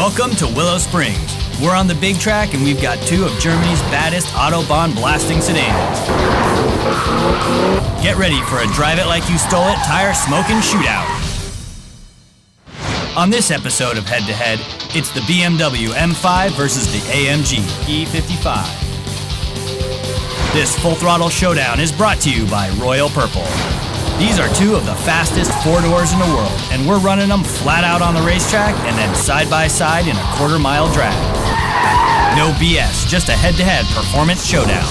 Welcome to Willow Springs. We're on the big track and we've got two of Germany's baddest Autobahn blasting sedans. Get ready for a drive it like you stole it tire smoking shootout. On this episode of Head to Head, it's the BMW M5 versus the AMG E55. This full throttle showdown is brought to you by Royal Purple. These are two of the fastest four-doors in the world, and we're running them flat out on the racetrack and then side by side in a quarter-mile drag. No BS, just a head-to-head performance showdown.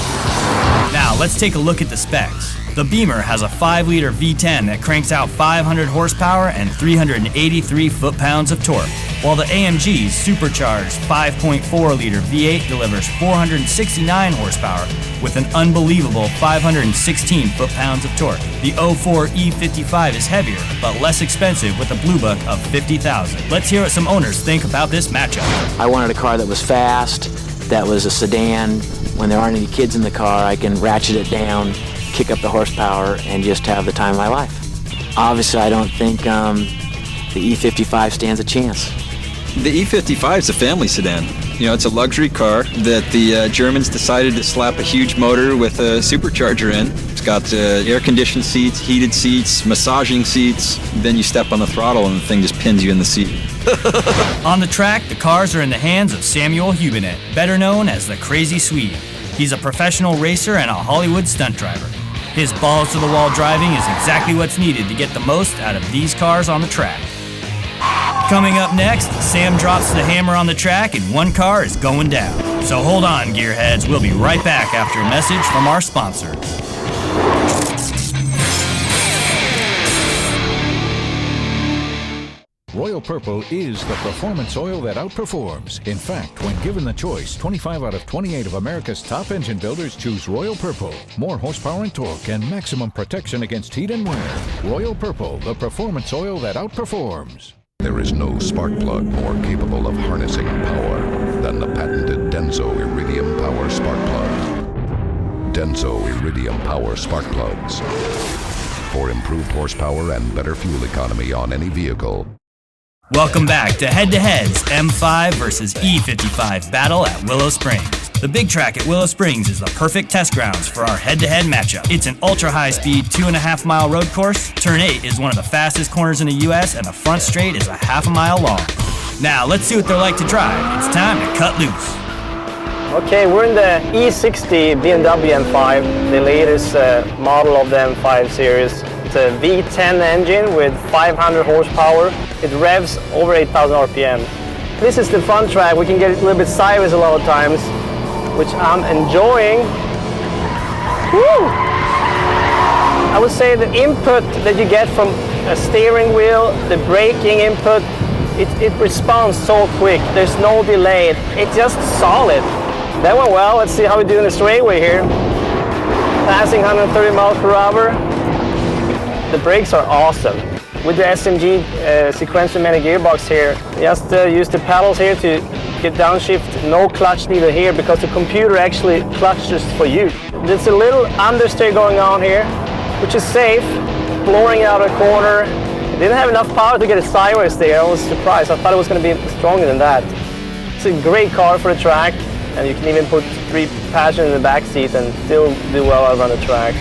Now, let's take a look at the specs. The Beamer has a 5-liter V10 that cranks out 500 horsepower and 383 foot-pounds of torque, while the AMG's supercharged 5.4-liter V8 delivers 469 horsepower with an unbelievable 516 foot-pounds of torque. The 04 E55 is heavier, but less expensive with a Blue Book of $50,000. Let's hear what some owners think about this matchup. I wanted a car that was fast, that was a sedan. When there aren't any kids in the car, I can ratchet it down, kick up the horsepower, and just have the time of my life. Obviously, I don't think the E55 stands a chance. The E55 is a family sedan. You know, it's a luxury car that the Germans decided to slap a huge motor with a supercharger in. It's got air-conditioned seats, heated seats, massaging seats. Then you step on the throttle and the thing just pins you in the seat. On the track, the cars are in the hands of Samuel Hubinet, better known as the Crazy Swede. He's a professional racer and a Hollywood stunt driver. His balls-to-the-wall driving is exactly what's needed to get the most out of these cars on the track. Coming up next, Sam drops the hammer on the track and one car is going down. So hold on, gearheads. We'll be right back after a message from our sponsors. Royal Purple is the performance oil that outperforms. In fact, when given the choice, 25 out of 28 of America's top engine builders choose Royal Purple. More horsepower and torque and maximum protection against heat and wear. Royal Purple, the performance oil that outperforms. There is no spark plug more capable of harnessing power than the patented Denso Iridium Power Spark Plug. Denso Iridium Power Spark Plugs. For improved horsepower and better fuel economy on any vehicle. Welcome back to Head to Head's M5 versus E55 battle at Willow Springs. The big track at Willow Springs is the perfect test grounds for our head-to-head matchup. It's an ultra-high-speed 2.5-mile road course. Turn 8 is one of the fastest corners in the U.S., and the front straight is a half a mile long. Now, let's see what they're like to drive. It's time to cut loose. Okay, we're in the E60 BMW M5, the latest model of the M5 series. It's a V10 engine with 500 horsepower. It revs over 8,000 RPM. This is the fun track. We can get it a little bit sideways a lot of times, which I'm enjoying. Woo! I would say the input that you get from a steering wheel, the braking input, it responds so quick. There's no delay. It's just solid. That went well. Let's see how we do in the straightaway here. Passing 130 miles per hour. The brakes are awesome. With the SMG sequential-matic gearbox here, just use the pedals here to get downshift. No clutch needed here because the computer actually clutches for you. There's a little understeer going on here, which is safe. Blowing out of the corner. It didn't have enough power to get it sideways there. I was surprised. I thought it was going to be stronger than that. It's a great car for the track, and you can even put 3 passengers in the back seat and still do well out on the track.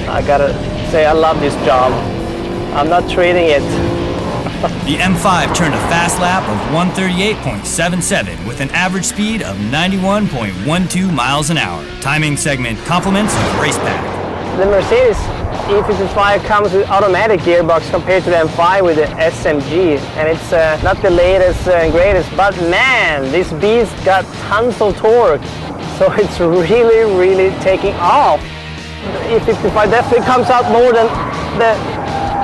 I gotta say, I love this job. I'm not trading it. The M5 turned a fast lap of 138.77 with an average speed of 91.12 miles an hour. Timing segment compliments of the race pack. The Mercedes E55 comes with automatic gearbox compared to the M5 with the SMG, and it's not the latest and greatest, but man, this beast got tons of torque, so it's really taking off. The E55 definitely comes out more than the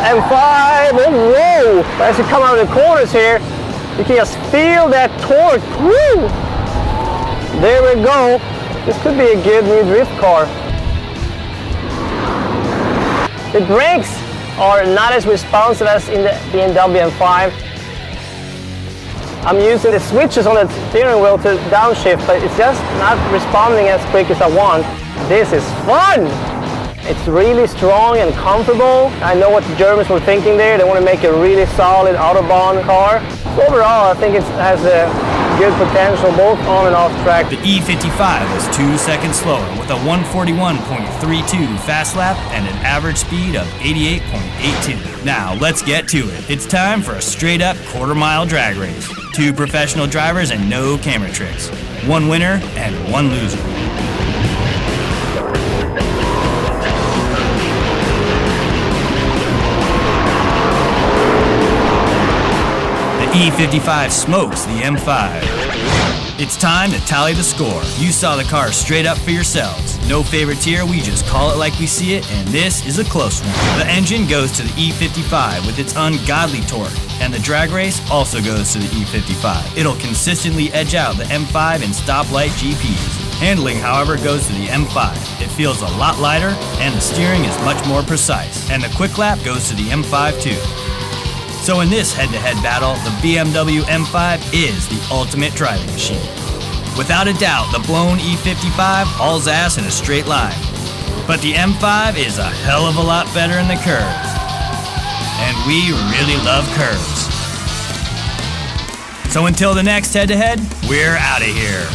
M5. Whoa! But as you come out of the corners here, you can just feel that torque. Woo! There we go. This could be a good new drift car. The brakes are not as responsive as in the BMW M5. I'm using the switches on the steering wheel to downshift, but it's just not responding as quick as I want. This is fun! It's really strong and comfortable. I know what the Germans were thinking there. They want to make a really solid Autobahn car. So overall, I think it has a good potential both on and off track. The E55 was 2 seconds slower with a 141.32 fast lap and an average speed of 88.82. Now let's get to it. It's time for a straight up quarter-mile drag race. 2 professional drivers and no camera tricks. 1 winner and 1 loser. The E55 smokes the M5. It's time to tally the score. You saw the car straight up for yourselves. No favorites here, we just call it like we see it, and this is a close one. The engine goes to the E55 with its ungodly torque, and the drag race also goes to the E55. It'll consistently edge out the M5 in stoplight GPs. Handling, however, goes to the M5. It feels a lot lighter, and the steering is much more precise. And the quick lap goes to the M5 too. So in this head-to-head battle, the BMW M5 is the ultimate driving machine. Without a doubt, the blown E55 hauls ass in a straight line. But the M5 is a hell of a lot better in the curves. And we really love curves. So until the next head-to-head, we're out of here.